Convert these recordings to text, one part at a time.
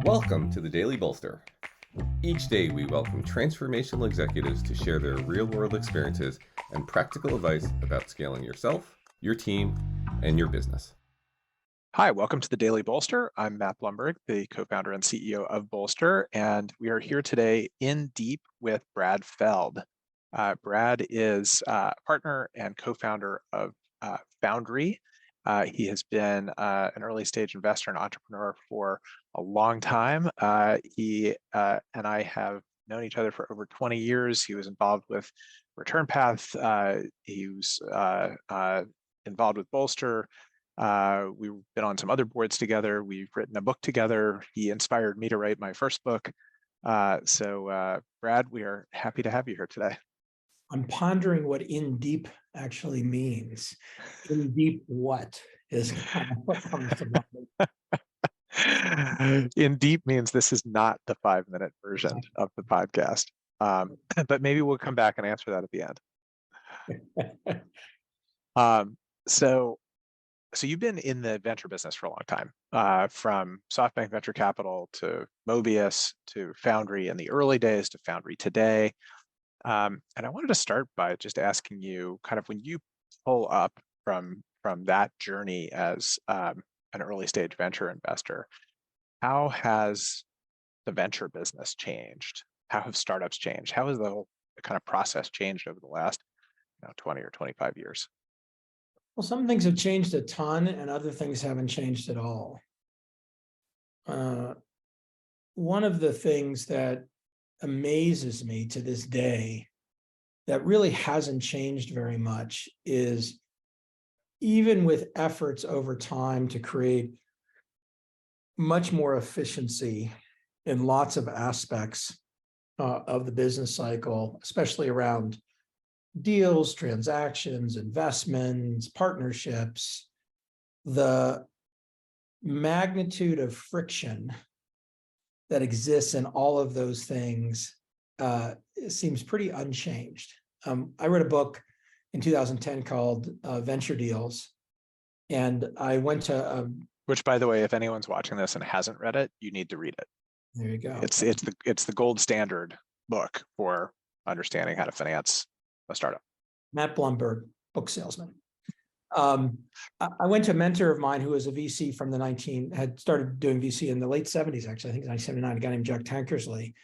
Welcome to the Daily Bolster. Each day we welcome transformational executives to share their real-world experiences and practical advice about scaling yourself, your team, and your business. Hi, welcome to the Daily Bolster. I'm Matt Blumberg, the co-founder and CEO of Bolster, and we are here today in deep with Brad Feld. Brad is a partner and co-founder of Foundry. He has been an early stage investor and entrepreneur for a long time. He and I have known each other for over 20 years. He was involved with Return Path. He was involved with Bolster. We've been on some other boards together. We've written a book together. He inspired me to write my first book. So Brad, we are happy to have you here today. I'm pondering what in deep actually means. In deep what is kind of what comes to mind. In deep means this is not the 5-minute version of the podcast. But maybe we'll come back and answer that at the end. So you've been in the venture business for a long time, from SoftBank Venture Capital to Mobius to Foundry in the early days to Foundry today. And I wanted to start by just asking you, kind of when you pull up from that journey as an early stage venture investor, how has the venture business changed? How have startups changed? How has the whole kind of process changed over the last 20 or 25 years? Well, some things have changed a ton and other things haven't changed at all. One of the things that amazes me to this day that really hasn't changed very much is even with efforts over time to create much more efficiency in lots of aspects of the business cycle, especially around deals, transactions, investments, partnerships, the magnitude of friction that exists in all of those things seems pretty unchanged. I wrote a book in 2010 called Venture Deals, and I went to which, by the way, if anyone's watching this and hasn't read it, you need to read it. There you go. It's the gold standard book for understanding how to finance a startup. Matt Blumberg, book salesman. I went to a mentor of mine who was a VC from had started doing VC in the late 70s, actually, I think 1979, a guy named Jack Tankersley.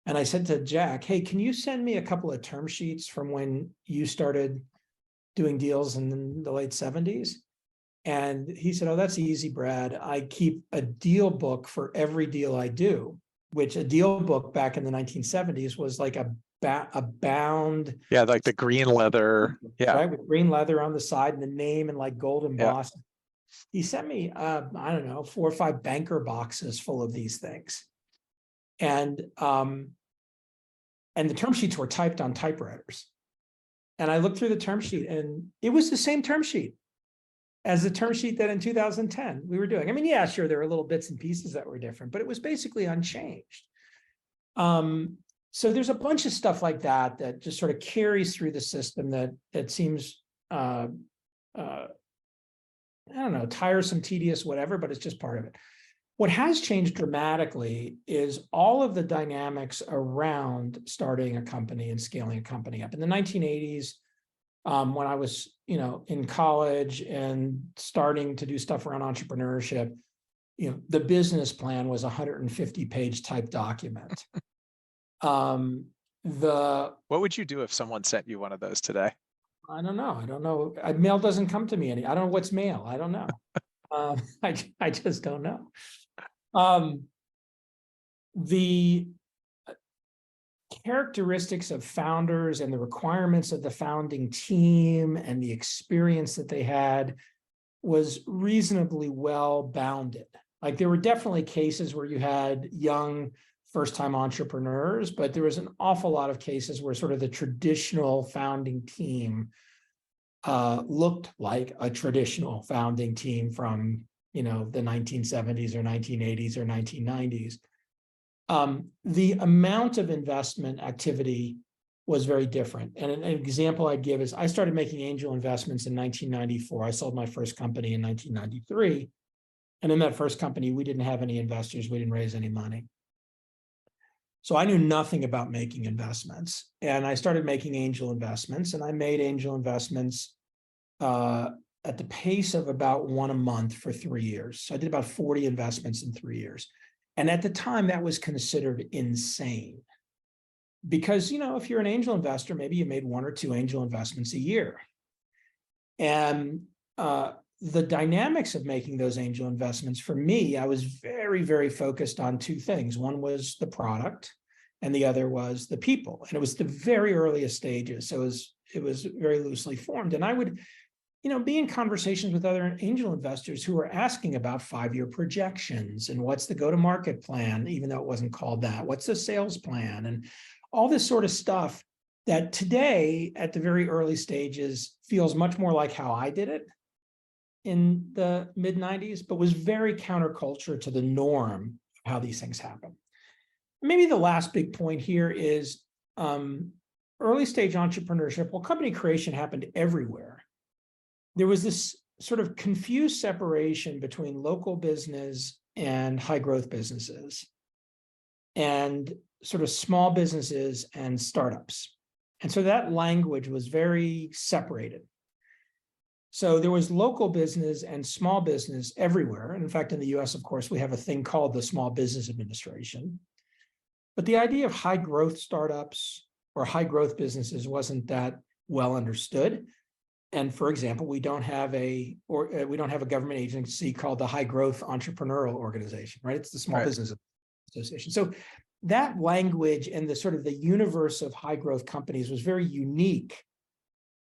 And I said to Jack, hey, can you send me a couple of term sheets from when you started doing deals in the late 70s? And he said, oh, that's easy, Brad. I keep a deal book for every deal I do, which a deal book back in the 1970s was like a bound. Yeah, like the green leather. Yeah. Right, with green leather on the side and the name and like gold embossed. Yeah. He sent me, I don't know, 4 or 5 banker boxes full of these things. And the term sheets were typed on typewriters. And I looked through the term sheet and it was the same term sheet as the term sheet that in 2010 we were doing. I mean, yeah, sure, there were little bits and pieces that were different, but it was basically unchanged. So there's a bunch of stuff like that just sort of carries through the system that seems, I don't know, tiresome, tedious, whatever, but it's just part of it. What has changed dramatically is all of the dynamics around starting a company and scaling a company up. In the 1980s, when I was, in college and starting to do stuff around entrepreneurship, the business plan was a 150-page type document. What would you do if someone sent you one of those today? I don't know. Mail doesn't come to me I don't know what's mail. I don't know. I just don't know. The characteristics of founders and the requirements of the founding team and the experience that they had was reasonably well bounded. Like there were definitely cases where you had young first-time entrepreneurs, but there was an awful lot of cases where sort of the traditional founding team looked like a traditional founding team from, the 1970s or 1980s or 1990s. The amount of investment activity was very different. And an example I'd give is I started making angel investments in 1994. I sold my first company in 1993. And in that first company, we didn't have any investors. We didn't raise any money. So I knew nothing about making investments. And I started making angel investments, and I made angel investments at the pace of about one a month for 3 years. So I did about 40 investments in 3 years. And at the time, that was considered insane. Because, if you're an angel investor, maybe you made 1 or 2 angel investments a year. And the dynamics of making those angel investments, for me, I was very, very focused on 2 things. One was the product, and the other was the people. And it was the very earliest stages. So it was very loosely formed. And I would, be in conversations with other angel investors who were asking about 5-year projections and what's the go-to-market plan, even though it wasn't called that. What's the sales plan? And all this sort of stuff that today, at the very early stages, feels much more like how I did it in the mid-90s, but was very counterculture to the norm of how these things happen. Maybe the last big point here is early stage entrepreneurship. Well, company creation happened everywhere. There was this sort of confused separation between local business and high growth businesses, and sort of small businesses and startups. And so that language was very separated. So there was local business and small business everywhere. And in fact, in the US, of course, we have a thing called the Small Business Administration. But the idea of high growth startups or high growth businesses wasn't that well understood. And for example, we don't have a government agency called the High Growth Entrepreneurial Organization, right? It's the Small Business Association. So that language and the sort of the universe of high growth companies was very unique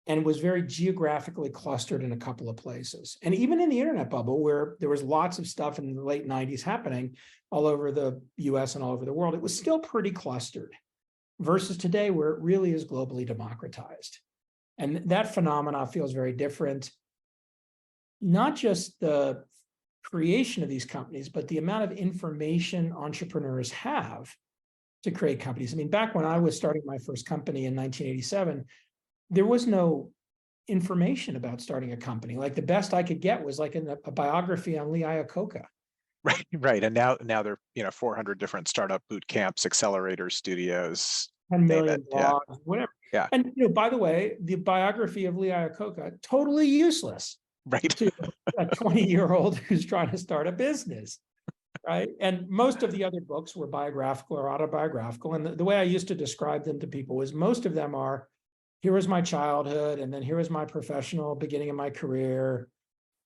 and was very geographically clustered in a couple of places. And even in the internet bubble, where there was lots of stuff in the late 90s happening all over the US and all over the world, it was still pretty clustered versus today, where it really is globally democratized. And that phenomena feels very different. Not just the creation of these companies, but the amount of information entrepreneurs have to create companies. I mean, back when I was starting my first company in 1987, there was no information about starting a company. Like the best I could get was like a biography on Lee Iacocca. Right. And now there are 400 different startup boot camps, accelerators, studios, 10 million blogs, whatever. Yeah. And by the way, the biography of Lee Iacocca, totally useless to a 20-year-old who's trying to start a business, right? And most of the other books were biographical or autobiographical. And the way I used to describe them to people was most of them are, here was my childhood, and then here was my professional beginning of my career.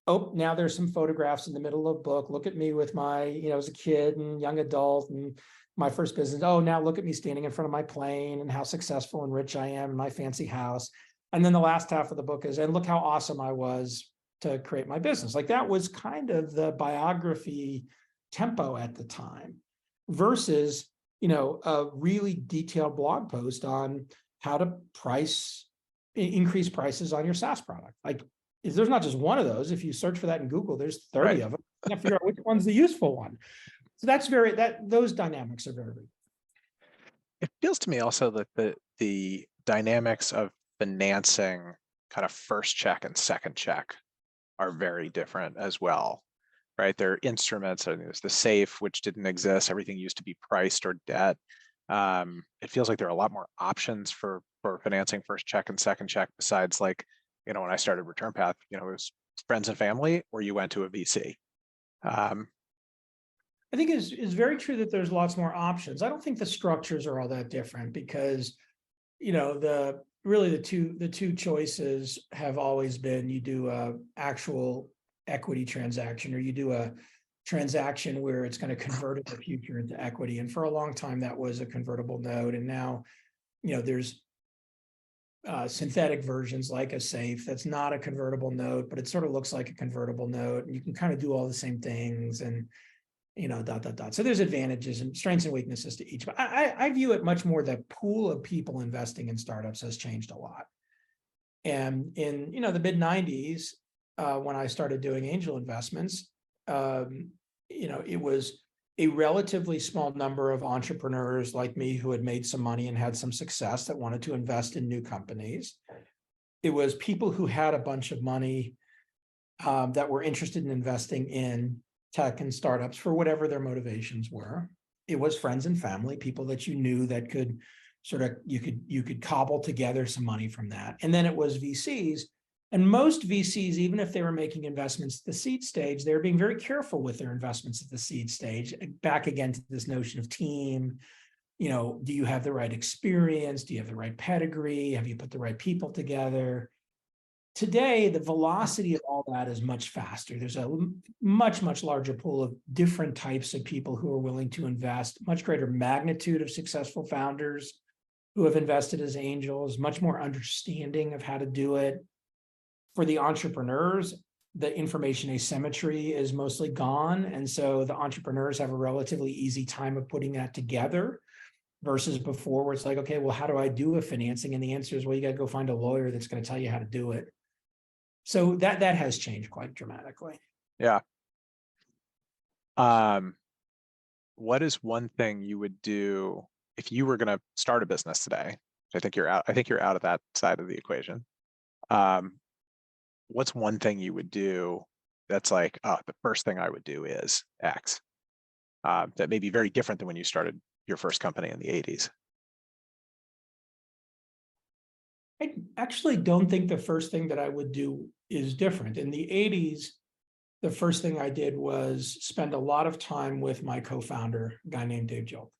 Oh, now there's some photographs in the middle of the book. Look at me with my, as a kid and young adult and my first business. Oh, now look at me standing in front of my plane and how successful and rich I am in my fancy house. And then the last half of the book is, and look how awesome I was to create my business. Like that was kind of the biography tempo at the time versus, a really detailed blog post on how to increase prices on your SaaS product. Like there's not just one of those. If you search for that in Google, there's 30 of them. You have to figure out which one's the useful one. So those dynamics are very big. It feels to me also that the dynamics of financing kind of first check and second check are very different as well, right? There are instruments, there's the SAFE, which didn't exist. Everything used to be priced or debt. It feels like there are a lot more options for financing first check and second check besides like, when I started Return Path, it was friends and family, or you went to a VC. I think it's very true that there's lots more options. I don't think the structures are all that different because, the two choices have always been you do a actual equity transaction or you do a transaction where it's going to convert in the future into equity. And for a long time, that was a convertible note. And now, there's synthetic versions like a SAFE that's not a convertible note, but it sort of looks like a convertible note. And you can kind of do all the same things and, So there's advantages and strengths and weaknesses to each. But I view it much more that pool of people investing in startups has changed a lot. And in, the mid 90s, when I started doing angel investments, it was a relatively small number of entrepreneurs like me who had made some money and had some success that wanted to invest in new companies. It was people who had a bunch of money that were interested in investing in tech and startups for whatever their motivations were. It was friends and family, people that you knew that could sort of, you could cobble together some money from that. And then it was VCs. And most VCs, even if they were making investments at the seed stage, they were being very careful with their investments at the seed stage. Back again to this notion of team, do you have the right experience? Do you have the right pedigree? Have you put the right people together? Today, the velocity of all that is much faster. There's a much, much larger pool of different types of people who are willing to invest, much greater magnitude of successful founders who have invested as angels, much more understanding of how to do it. For the entrepreneurs, the information asymmetry is mostly gone. And so the entrepreneurs have a relatively easy time of putting that together versus before where it's like, okay, well, how do I do a financing? And the answer is, well, you got to go find a lawyer that's going to tell you how to do it. So that has changed quite dramatically. Yeah. What is one thing you would do if you were going to start a business today? I think you're out. I think you're out of that side of the equation. What's one thing you would do that's like, oh, the first thing I would do is X? That may be very different than when you started your first company in the 80s. I actually don't think the first thing that I would do is different. In the 80s, the first thing I did was spend a lot of time with my co-founder, a guy named Dave Jolt.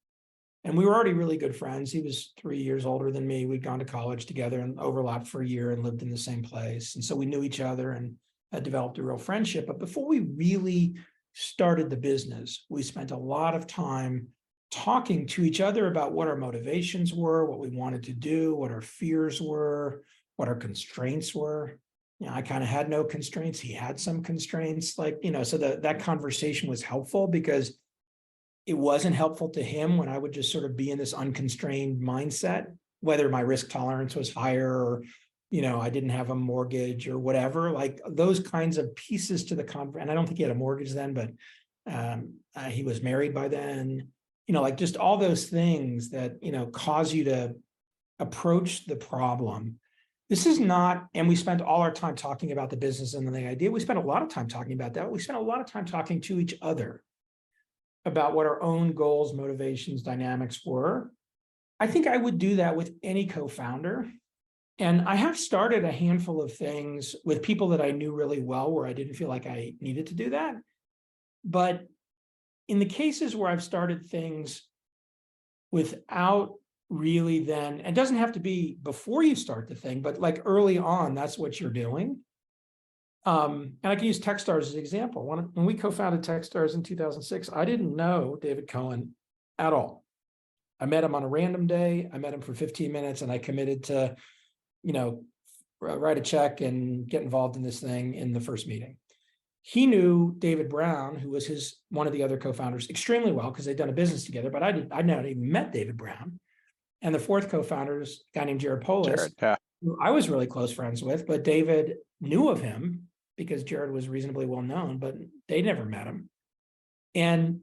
And we were already really good friends. He was 3 years older than me. We'd gone to college together and overlapped for a year and lived in the same place. And so we knew each other and had developed a real friendship. But before we really started the business, we spent a lot of time talking to each other about what our motivations were, what we wanted to do, what our fears were, what our constraints were. I kind of had no constraints. He had some constraints, so that conversation was helpful because it wasn't helpful to him when I would just sort of be in this unconstrained mindset, whether my risk tolerance was higher or, I didn't have a mortgage or whatever, like those kinds of pieces to the conversation. And I don't think he had a mortgage then, but he was married by then, like just all those things that, cause you to approach the problem. This is not, and we spent all our time talking about the business and the idea. We spent a lot of time talking about that. We spent a lot of time talking to each other about what our own goals, motivations, dynamics were. I think I would do that with any co-founder. And I have started a handful of things with people that I knew really well where I didn't feel like I needed to do that. But in the cases where I've started things without really then, it doesn't have to be before you start the thing, but like early on, that's what you're doing. And I can use Techstars as an example. When we co-founded Techstars in 2006, I didn't know David Cohen at all. I met him on a random day. I met him for 15 minutes and I committed to, write a check and get involved in this thing in the first meeting. He knew David Brown, who was one of the other co-founders, extremely well because they'd done a business together, but I'd not even met David Brown. And the fourth co-founder is a guy named Jared Polis, who I was really close friends with, but David knew of him because Jared was reasonably well known, but they never met him. And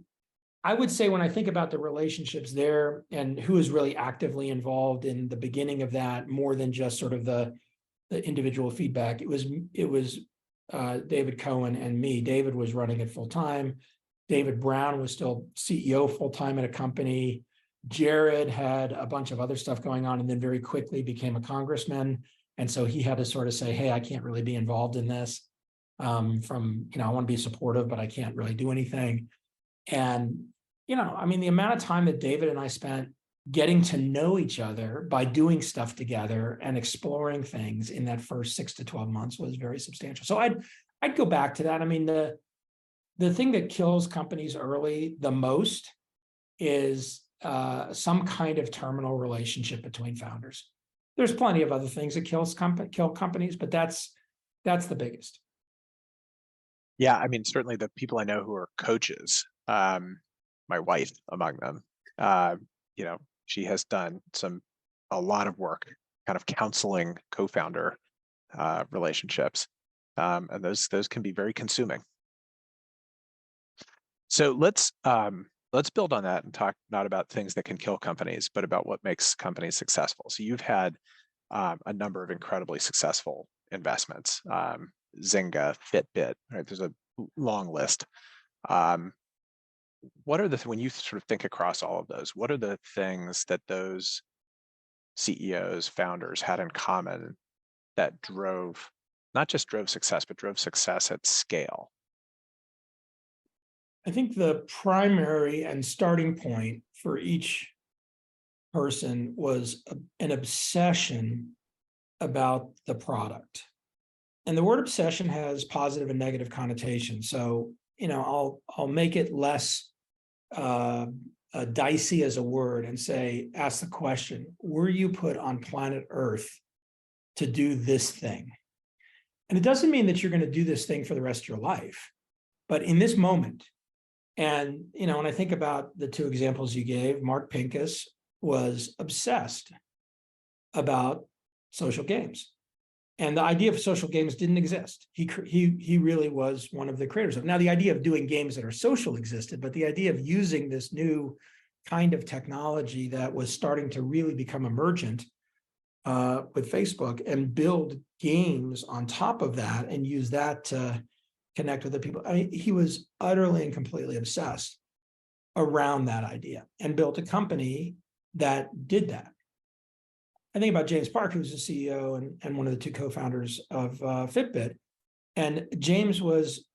I would say when I think about the relationships there and who is really actively involved in the beginning of that, more than just sort of the individual feedback, it was David Cohen and me. David was running it full time. David Brown was still CEO full time at a company. Jared had a bunch of other stuff going on and then very quickly became a congressman. And so he had to sort of say, hey, I can't really be involved in this. I want to be supportive, but I can't really do anything. And, the amount of time that David and I spent getting to know each other by doing stuff together and exploring things in that first 6 to 12 months was very substantial. So I'd go back to that. The thing that kills companies early the most is some kind of terminal relationship between founders. There's plenty of other things that kill companies, but that's the biggest. Yeah, certainly the people I know who are coaches, my wife among them, she has done a lot of work kind of counseling co-founder relationships. And those can be very consuming. So let's build on that and talk not about things that can kill companies, but about what makes companies successful. So you've had a number of incredibly successful investments, Zynga, Fitbit, right? There's a long list. What are when you sort of think across all of those, what are the things that those CEOs, founders had in common that not just drove success, but drove success at scale? I think the primary and starting point for each person was an obsession about the product. And the word obsession has positive and negative connotations. So, I'll make it less dicey as a word and say, ask the question, were you put on planet Earth to do this thing? And it doesn't mean that you're going to do this thing for the rest of your life, but in this moment. And, when I think about the two examples you gave, Mark Pincus was obsessed about social games. And the idea of social games didn't exist. He really was one of the creators of it. Now, the idea of doing games that are social existed, but the idea of using this new kind of technology that was starting to really become emergent with Facebook and build games on top of that and use that to connect with the people. I mean, he was utterly and completely obsessed around that idea and built a company that did that. I think about James Park, who's the CEO and one of the two co-founders of Fitbit. And James was,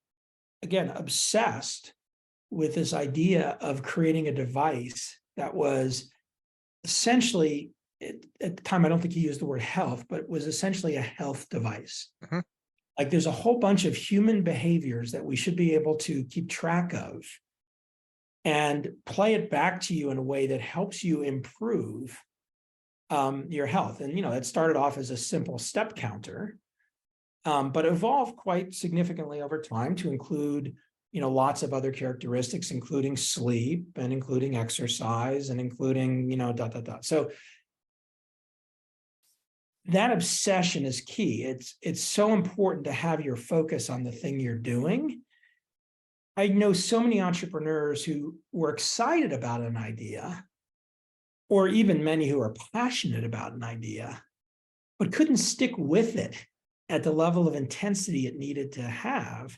again, obsessed with this idea of creating a device that was essentially, at the time, I don't think he used the word health, but was essentially a health device. Mm-hmm. Like there's a whole bunch of human behaviors that we should be able to keep track of and play it back to you in a way that helps you improve your health. And, it started off as a simple step counter, but evolved quite significantly over time to include, lots of other characteristics, including sleep and including exercise and including, ... So that obsession is key. It's so important to have your focus on the thing you're doing. I know so many entrepreneurs who were excited about an idea, or even many who are passionate about an idea, but couldn't stick with it at the level of intensity it needed to have,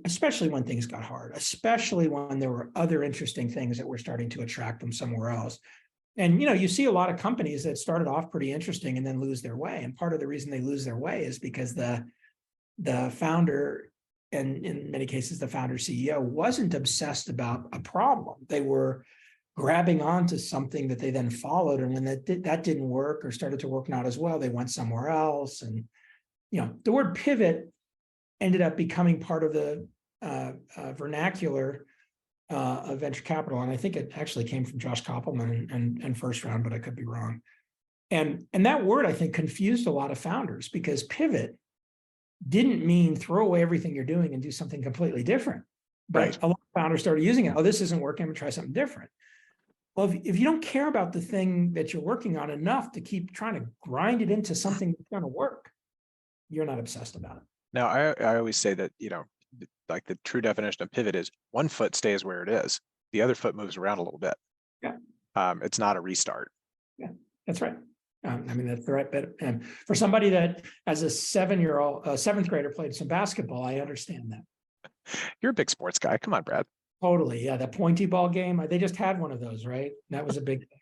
especially when things got hard, especially when there were other interesting things that were starting to attract them somewhere else. And, you see a lot of companies that started off pretty interesting and then lose their way. And part of the reason they lose their way is because the founder, and in many cases, the founder CEO, wasn't obsessed about a problem. They were grabbing onto something that they then followed. And when that didn't work or started to work not as well, they went somewhere else. And, the word pivot ended up becoming part of the vernacular of venture capital. And I think it actually came from Josh Koppelman and First Round, but I could be wrong. And that word, I think, confused a lot of founders because pivot didn't mean throw away everything you're doing and do something completely different. But right. A lot of founders started using it. Oh, this isn't working. I'm going to try something different. Well, if you don't care about the thing that you're working on enough to keep trying to grind it into something that's going to work, you're not obsessed about it. Now, I always say that, like the true definition of pivot is one foot stays where it is. The other foot moves around a little bit. Yeah. It's not a restart. Yeah, that's right. That's the right bit. And for somebody that as a seventh grader played some basketball, I understand that. You're a big sports guy. Come on, Brad. Totally. Yeah. That pointy ball game. They just had one of those, right? That was a big thing.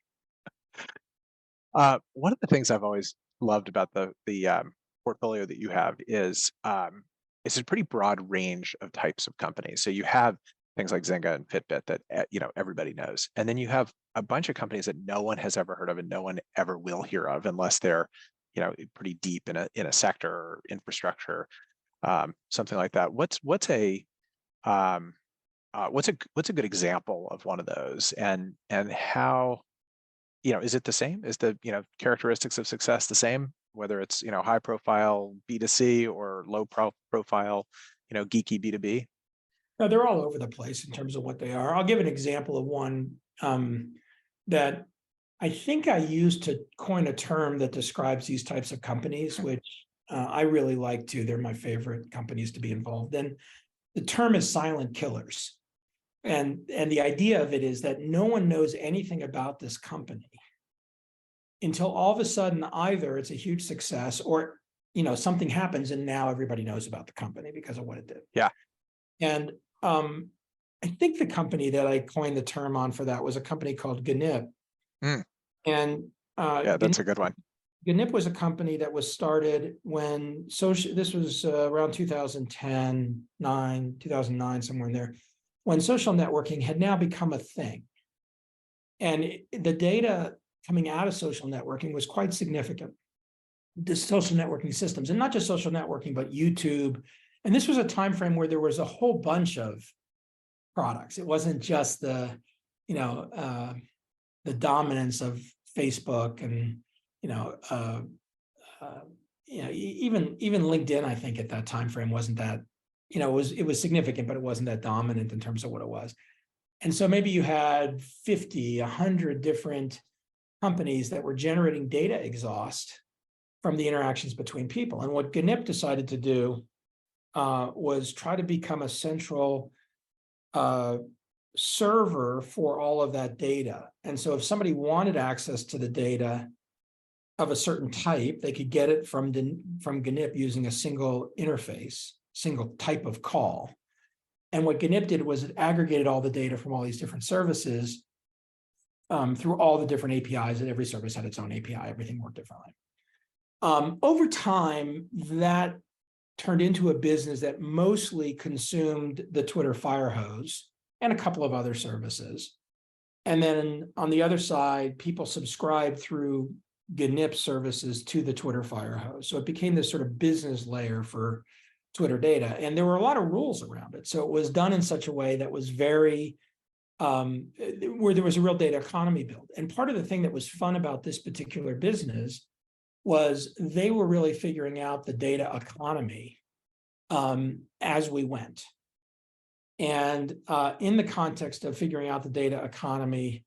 One of the things I've always loved about the portfolio that you have is it's a pretty broad range of types of companies. So you have things like Zynga and Fitbit that everybody knows, and then you have a bunch of companies that no one has ever heard of and no one ever will hear of unless they're pretty deep in a sector or infrastructure, something like that. What's a good example of one of those, and how is it the same? Is the characteristics of success the same, whether it's high profile B2C or low profile geeky B2B? No, they're all over the place in terms of what they are. I'll give an example of one that I think I used to coin a term that describes these types of companies, which I really like too. They're my favorite companies to be involved in. The term is silent killers. And the idea of it is that no one knows anything about this company until all of a sudden either it's a huge success or something happens and now everybody knows about the company because of what it did. Yeah. And I think the company that I coined the term on for that was a company called GNIP. Mm. And Yeah, that's a good one. GNIP was a company that was started when this was around 2009, somewhere in there, when social networking had now become a thing. And the data coming out of social networking was quite significant. The social networking systems, and not just social networking, but YouTube. And this was a time frame where there was a whole bunch of products. It wasn't just the dominance of Facebook and even LinkedIn. I think at that time frame wasn't that, it was significant, but it wasn't that dominant in terms of what it was. And so maybe you had 50, 100 different companies that were generating data exhaust from the interactions between people. And what GNIP decided to do was try to become a central server for all of that data. And so if somebody wanted access to the data of a certain type, they could get it from GNIP using a single interface, single type of call. And what GNIP did was it aggregated all the data from all these different services through all the different APIs, and every service had its own API. Everything worked differently. Over time, that turned into a business that mostly consumed the Twitter fire hose and a couple of other services. And then on the other side, people subscribed through GNIP services to the Twitter fire hose. So it became this sort of business layer for Twitter data. And there were a lot of rules around it. So it was done in such a way that was very, where there was a real data economy built. And part of the thing that was fun about this particular business was they were really figuring out the data economy as we went. And in the context of figuring out the data economy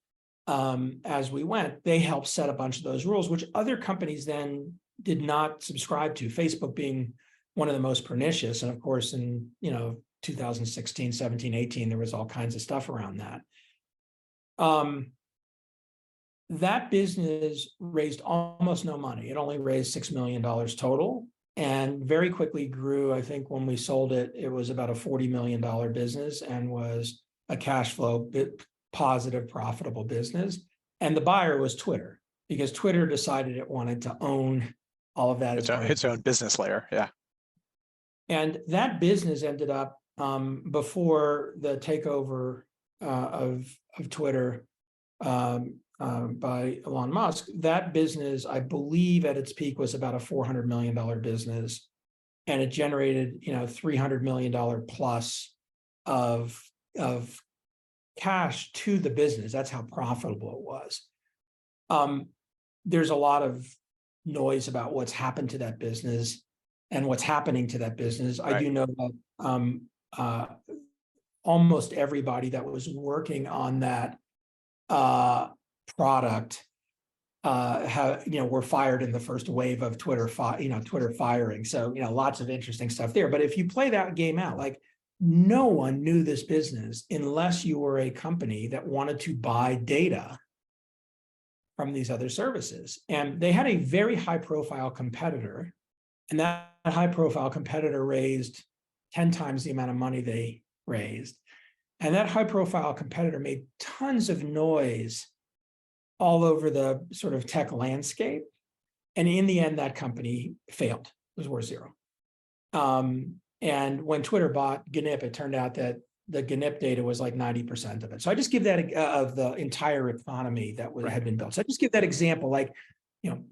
as we went, they helped set a bunch of those rules, which other companies then did not subscribe to, Facebook being one of the most pernicious. And of course, in 2016, 17, 18, there was all kinds of stuff around that. That business raised almost no money. It only raised $6 million total, and very quickly grew. I think when we sold it, it was about a $40 million business and was a cash flow positive, profitable business. And the buyer was Twitter, because Twitter decided it wanted to own all of that. Its own business layer, yeah. And that business ended up before the takeover of Twitter by Elon Musk. That business, I believe, at its peak was about a $400 million business, and it generated $300 million plus of cash to the business. That's how profitable it was. There's a lot of noise about what's happened to that business and what's happening to that business. Right. I do know that almost everybody that was working on that product were fired in the first wave of Twitter firing. So lots of interesting stuff there. But if you play that game out, like, no one knew this business unless you were a company that wanted to buy data from these other services. And they had a very high profile competitor, and that high profile competitor raised 10 times the amount of money they raised. And that high profile competitor made tons of noise all over the sort of tech landscape. And in the end, that company failed. It was worth zero. And when Twitter bought GNIP, it turned out that the GNIP data was like 90% of it. So I just give that of the entire economy that had been built. So I just give that example, like,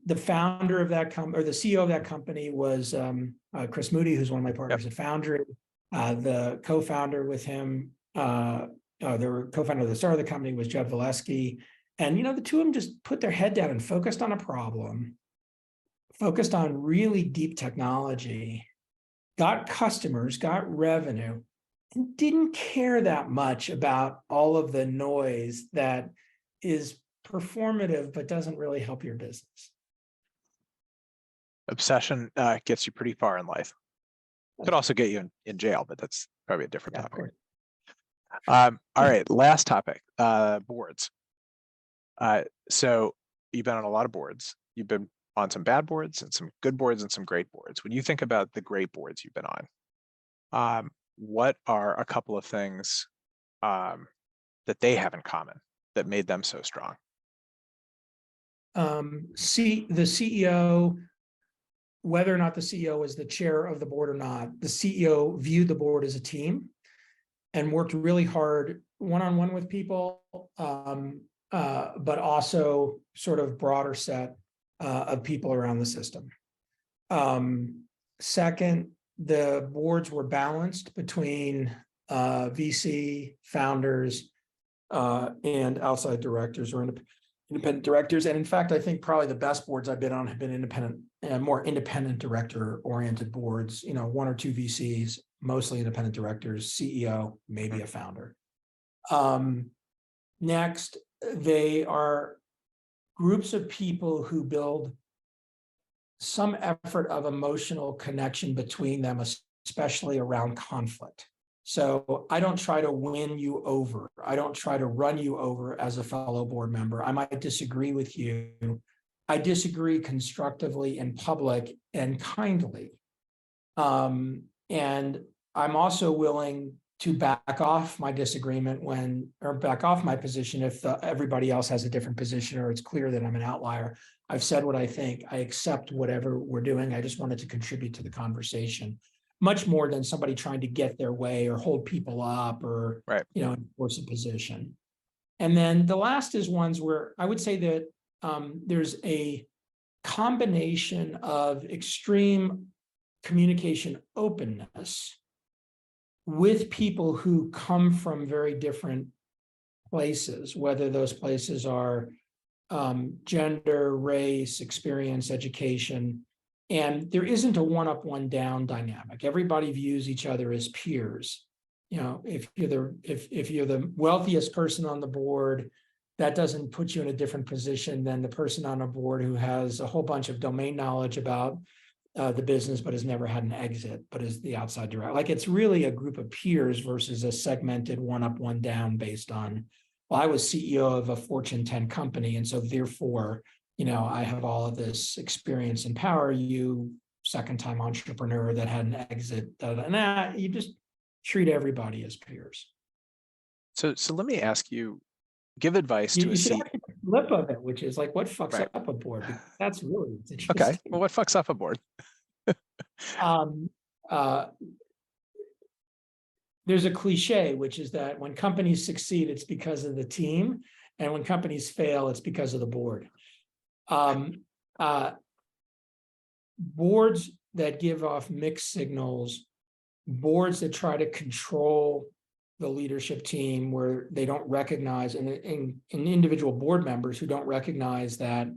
the founder of that company, or the CEO of that company, was Chris Moody, who's one of my partners at Foundry. The co-founder with him, the co-founder of the start of the company, was Jud Valesky. And, the two of them just put their head down and focused on a problem, focused on really deep technology, got customers, got revenue, and didn't care that much about all of the noise that is performative but doesn't really help your business. Obsession gets you pretty far in life. Could also get you in jail, but that's probably a different topic. All right, last topic, boards. So you've been on a lot of boards. You've been on some bad boards and some good boards and some great boards. When you think about the great boards you've been on, what are a couple of things that they have in common that made them so strong? The CEO, whether or not the CEO is the chair of the board or not, the CEO viewed the board as a team and worked really hard one-on-one with people, but also sort of broader set of people around the system. Second, the boards were balanced between VC, founders, and outside directors or independent directors. And in fact, I think probably the best boards I've been on have been independent and more independent director oriented boards, one or two VCs, mostly independent directors, CEO, maybe a founder. Next, they are groups of people who build some effort of emotional connection between them, especially around conflict. So I don't try to win you over. I don't try to run you over as a fellow board member. I might disagree with you. I disagree constructively in public and kindly. And I'm also willing to back off my disagreement or back off my position if everybody else has a different position or it's clear that I'm an outlier. I've said what I think. I accept whatever we're doing. I just wanted to contribute to the conversation, much more than somebody trying to get their way or hold people up or, enforce a position. And then the last is ones where I would say that there's a combination of extreme communication openness with people who come from very different places, whether those places are gender, race, experience, education. And there isn't a one-up, one-down dynamic. Everybody views each other as peers. If you're the wealthiest person on the board, that doesn't put you in a different position than the person on a board who has a whole bunch of domain knowledge about the business, but has never had an exit, but is the outside director. Like it's really a group of peers versus a segmented one-up, one-down based on, well, I was CEO of a Fortune 10 company, and so therefore, I have all of this experience and power. You second-time entrepreneur that had an exit, you just treat everybody as peers. So let me ask you, give advice to a CEO. Flip of it, which is like, what fucks up a board? Because that's really interesting. Okay, well, what fucks up a board? There's a cliche, which is that when companies succeed, it's because of the team, and when companies fail, it's because of the board. Boards that give off mixed signals, boards that try to control the leadership team where they don't recognize, and individual board members who don't recognize that,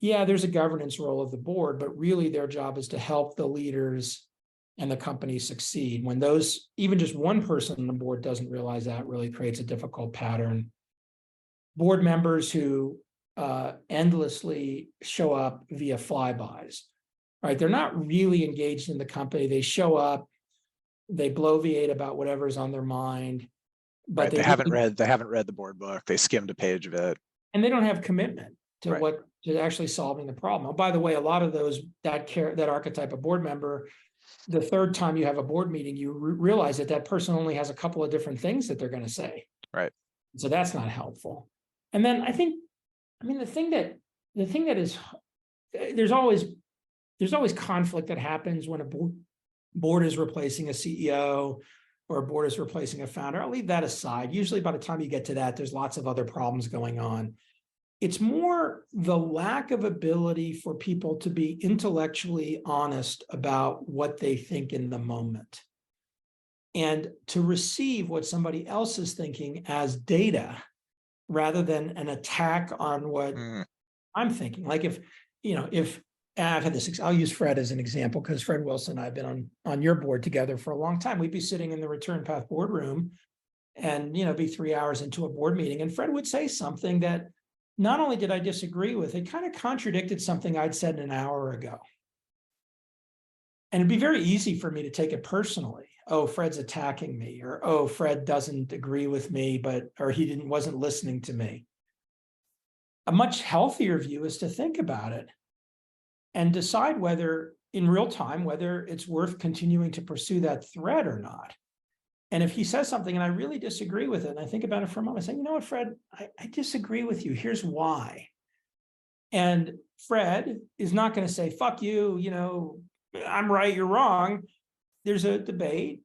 there's a governance role of the board, but really their job is to help the leaders and the company succeed. When even just one person on the board doesn't realize that, really creates a difficult pattern. Board members who endlessly show up via flybys, right? They're not really engaged in the company. They show up, they bloviate about whatever's on their mind, but they haven't read the board book. They skimmed a page of it, and they don't have commitment to to actually solving the problem. Oh, by the way, a lot of that archetype of board member, the third time you have a board meeting, you realize that person only has a couple of different things that they're going to say. Right. So that's not helpful. And then the thing that is, there's always conflict that happens when a board is replacing a CEO or a board is replacing a founder. I'll leave that aside. Usually by the time you get to that, there's lots of other problems going on. It's more the lack of ability for people to be intellectually honest about what they think in the moment and to receive what somebody else is thinking as data rather than an attack on what I'm thinking. Like if I've had this, I'll use Fred as an example because Fred Wilson and I have been on your board together for a long time. We'd be sitting in the Return Path boardroom and, be 3 hours into a board meeting. And Fred would say something that not only did I disagree with, it kind of contradicted something I'd said an hour ago. And it'd be very easy for me to take it personally. Oh, Fred's attacking me, or, oh, Fred doesn't agree with me, or he wasn't listening to me. A much healthier view is to think about it and decide whether in real time, whether it's worth continuing to pursue that thread or not. And if he says something and I really disagree with it, and I think about it for a moment, I say, you know what, Fred, I disagree with you. Here's why. And Fred is not going to say, fuck you, I'm right, you're wrong. There's a debate,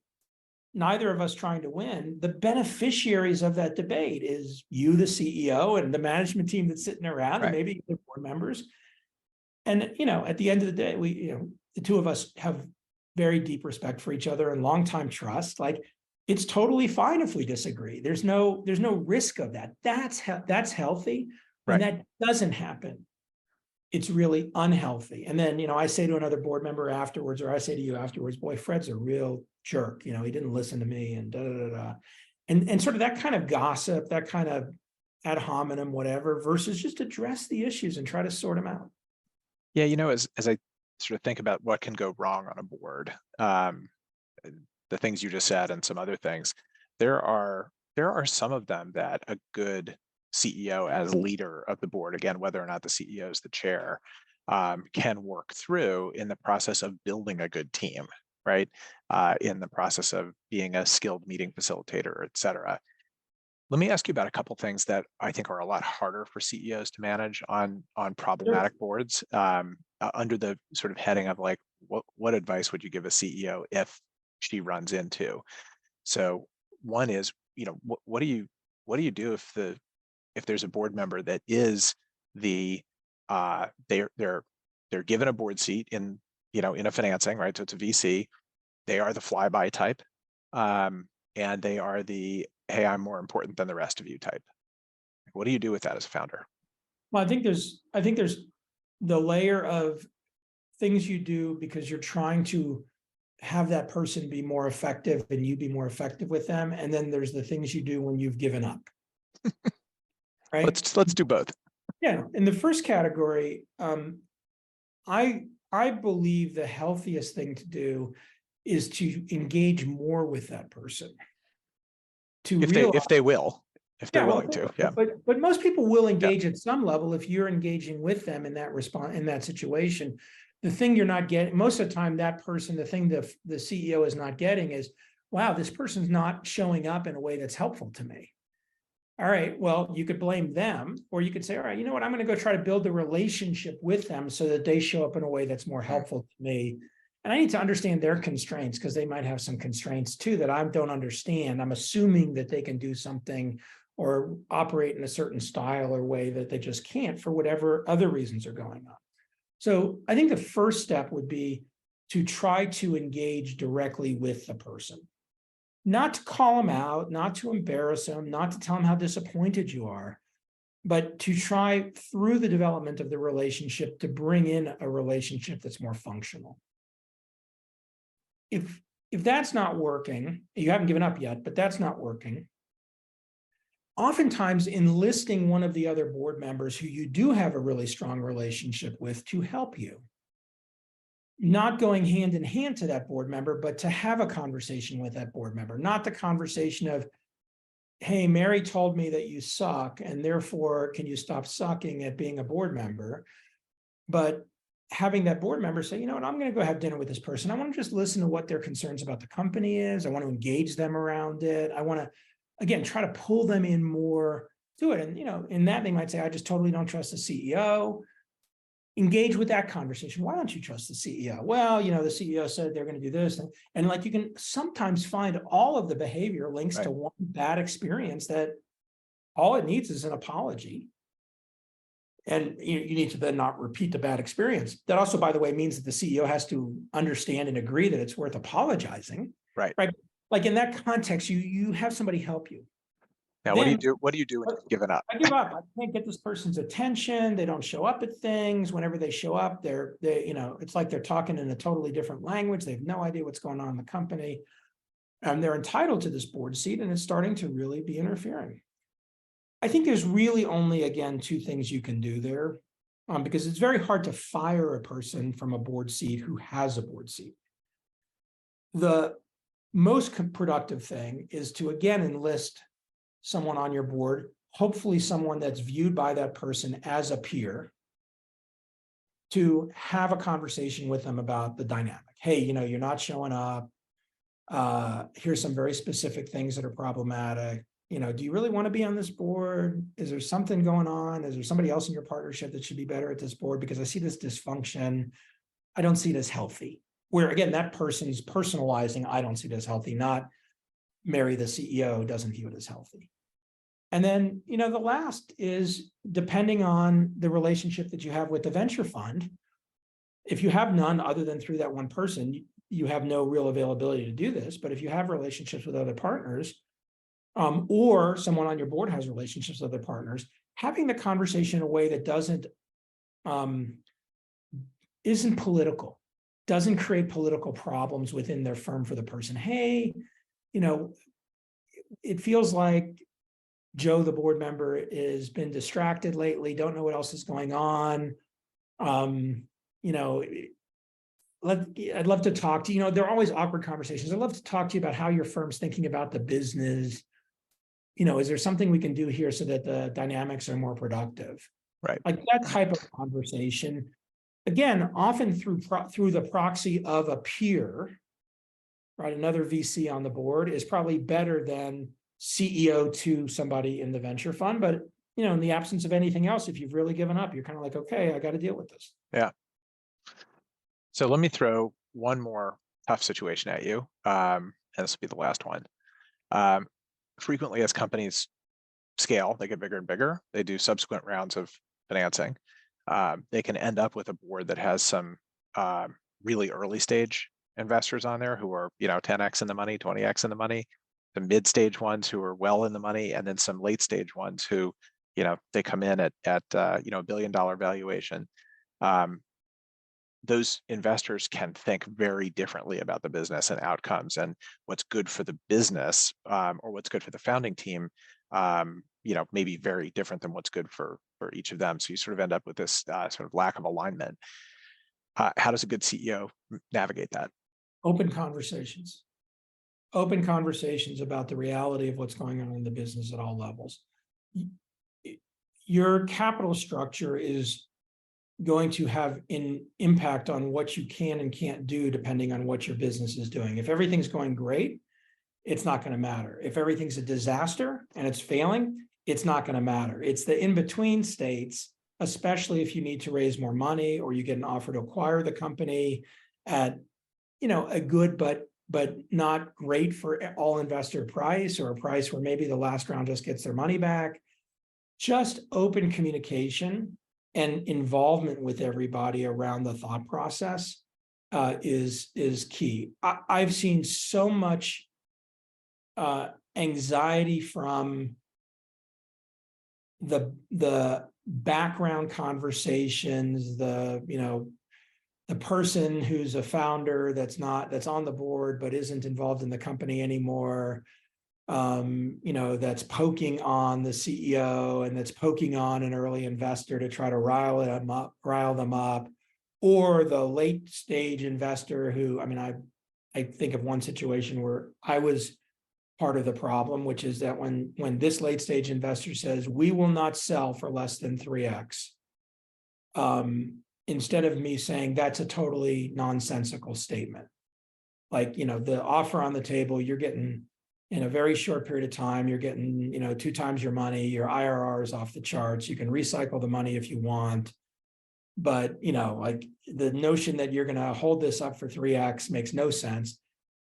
neither of us trying to win. The beneficiaries of that debate is you, the CEO, and the management team that's sitting around, and maybe the board members. And, at the end of the day, the two of us have very deep respect for each other and longtime trust. Like, it's totally fine if we disagree. There's no risk of that. That's healthy. When that doesn't happen, it's really unhealthy. And then, I say to another board member afterwards, or I say to you afterwards, boy, Fred's a real jerk. He didn't listen to me and da da da. And sort of that kind of gossip, that kind of ad hominem, whatever, versus just address the issues and try to sort them out. Yeah, as I sort of think about what can go wrong on a board, the things you just said and some other things, there are some of them that a good CEO as leader of the board, again, whether or not the CEO is the chair, can work through in the process of building a good team, right? In the process of being a skilled meeting facilitator, et cetera. Let me ask you about a couple things that I think are a lot harder for CEOs to manage on problematic boards, under the sort of heading of like, what advice would you give a CEO if she runs into? So one is, what do you do if there's a board member that is they're given a board seat in a financing, right? So it's a VC. They are the flyby type, and they are the, hey, I'm more important than the rest of you type. What do you do with that as a founder? Well, I think there's the layer of things you do because you're trying to have that person be more effective and you be more effective with them. And then there's the things you do when you've given up. Right? Let's do both. Yeah. In the first category, I believe the healthiest thing to do is to engage more with that person. If they're willing to. Yeah. But most people will engage at some level if you're engaging with them in that response, in that situation. The thing you're not getting, most of the time, that person, the thing the CEO is not getting is, wow, this person's not showing up in a way that's helpful to me. All right, well, you could blame them, or you could say, all right, you know what, I'm going to go try to build the relationship with them so that they show up in a way that's more helpful to me. And I need to understand their constraints, because they might have some constraints too that I don't understand. I'm assuming that they can do something or operate in a certain style or way that they just can't for whatever other reasons are going on. So I think the first step would be to try to engage directly with the person. Not to call them out, not to embarrass them, not to tell them how disappointed you are, but to try through the development of the relationship to bring in a relationship that's more functional. If that's not working, you haven't given up yet, but that's not working, oftentimes enlisting one of the other board members who you do have a really strong relationship with to help you. Not going hand in hand to that board member, but to have a conversation with that board member, not the conversation of, hey, Mary told me that you suck, and therefore, can you stop sucking at being a board member? But having that board member say, you know what, I'm going to go have dinner with this person. I want to just listen to what their concerns about the company is. I want to engage them around it. I want to, again, try to pull them in more to it. And, in that they might say, I just totally don't trust the CEO. Engage with that conversation. Why don't you trust the CEO? Well, the CEO said they're going to do this. And like, you can sometimes find all of the behavior links to one bad experience that all it needs is an apology. And you need to then not repeat the bad experience. That also, by the way, means that the CEO has to understand and agree that it's worth apologizing. Right. Like in that context, you have somebody help you. Now, what do you do? What do you do when you've given up? I give up. I can't get this person's attention. They don't show up at things. Whenever they show up, it's like they're talking in a totally different language. They have no idea what's going on in the company. And they're entitled to this board seat, and it's starting to really be interfering. I think there's really only, again, two things you can do there, because it's very hard to fire a person from a board seat who has a board seat. The most productive thing is to, again, enlist someone on your board, hopefully someone that's viewed by that person as a peer, to have a conversation with them about the dynamic. Hey, you're not showing up. Here's some very specific things that are problematic. Do you really want to be on this board? Is there something going on? Is there somebody else in your partnership that should be better at this board? Because I see this dysfunction. I don't see it as healthy. Where again, that person's personalizing, I don't see it as healthy, not Mary, the CEO, doesn't view it as healthy. And then, the last is depending on the relationship that you have with the venture fund. If you have none other than through that one person, you have no real availability to do this. But if you have relationships with other partners, or someone on your board has relationships with other partners, having the conversation in a way that isn't political, doesn't create political problems within their firm for the person. Hey, it feels like Joe, the board member, has been distracted lately, don't know what else is going on. I'd love to talk to you. There are always awkward conversations. I'd love to talk to you about how your firm's thinking about the business. Is there something we can do here so that the dynamics are more productive? Right. Like that type of conversation, again, often through the proxy of a peer, right? Another VC on the board is probably better than CEO to somebody in the venture fund. But, in the absence of anything else, if you've really given up, you're kind of like, okay, I got to deal with this. Yeah. So let me throw one more tough situation at you. And this will be the last one. Frequently as companies scale, they get bigger and bigger. They do subsequent rounds of financing. They can end up with a board that has some really early stage investors on there who are 10x in the money, 20x in the money, the mid stage ones who are well in the money, and then some late stage ones who they come in at $1 billion valuation. Those investors can think very differently about the business and outcomes and what's good for the business or what's good for the founding team. Maybe very different than what's good for each of them. So you sort of end up with this sort of lack of alignment. How does a good CEO navigate that? Open conversations about the reality of what's going on in the business at all levels. Your capital structure is going to have an impact on what you can and can't do depending on what your business is doing. If everything's going great, it's not going to matter. If everything's a disaster and it's failing, it's not going to matter. It's the in-between states, especially if you need to raise more money or you get an offer to acquire the company at a good but not great for all investor price, or a price where maybe the last round just gets their money back. Just open communication and involvement with everybody around the thought process is key. I've seen so much anxiety from the background conversations, the person who's a founder that's on the board but isn't involved in the company anymore, that's poking on the CEO and that's poking on an early investor to try to rile them up, or the late stage investor who, I think of one situation where I was part of the problem, which is that when this late stage investor says, we will not sell for less than 3x, instead of me saying that's a totally nonsensical statement, like, the offer on the table, you're getting in a very short period of time, you're getting, 2 times your money, your IRR is off the charts, you can recycle the money if you want. But, like the notion that you're going to hold this up for 3x makes no sense.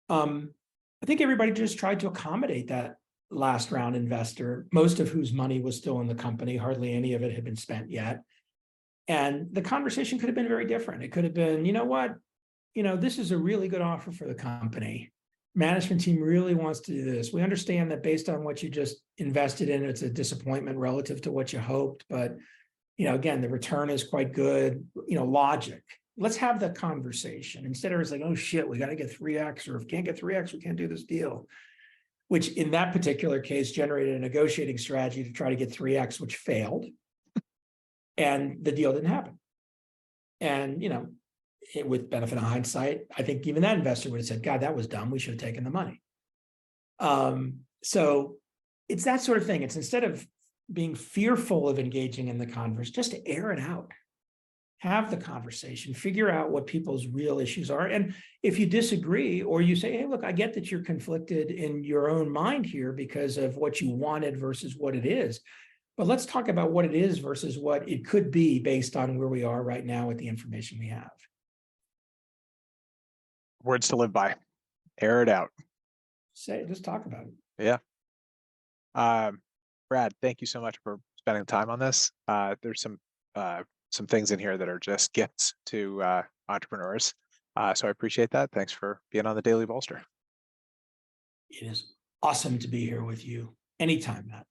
I think everybody just tried to accommodate that last round investor, most of whose money was still in the company. Hardly any of it had been spent yet. And the conversation could have been very different. It could have been, this is a really good offer for the company. Management team really wants to do this. We understand that based on what you just invested in, it's a disappointment relative to what you hoped. But, again, the return is quite good, logic. Let's have that conversation instead of it's like, oh shit, we got to get 3x, or if we can't get 3x, we can't do this deal, which in that particular case generated a negotiating strategy to try to get 3x, which failed. And the deal didn't happen. And, with benefit of hindsight, I think even that investor would have said, God, that was dumb. We should have taken the money. So it's that sort of thing. It's instead of being fearful of engaging in the converse, just to air it out. have the conversation, figure out what people's real issues are. And if you disagree, or you say, hey, look, I get that you're conflicted in your own mind here because of what you wanted versus what it is. But let's talk about what it is versus what it could be based on where we are right now with the information we have. Words to live by. Air it out. Just talk about it. Yeah. Brad, thank you so much for spending time on this. There's some things in here that are just gifts to entrepreneurs. So I appreciate that. Thanks for being on the Daily Bolster. It is awesome to be here with you anytime, Matt.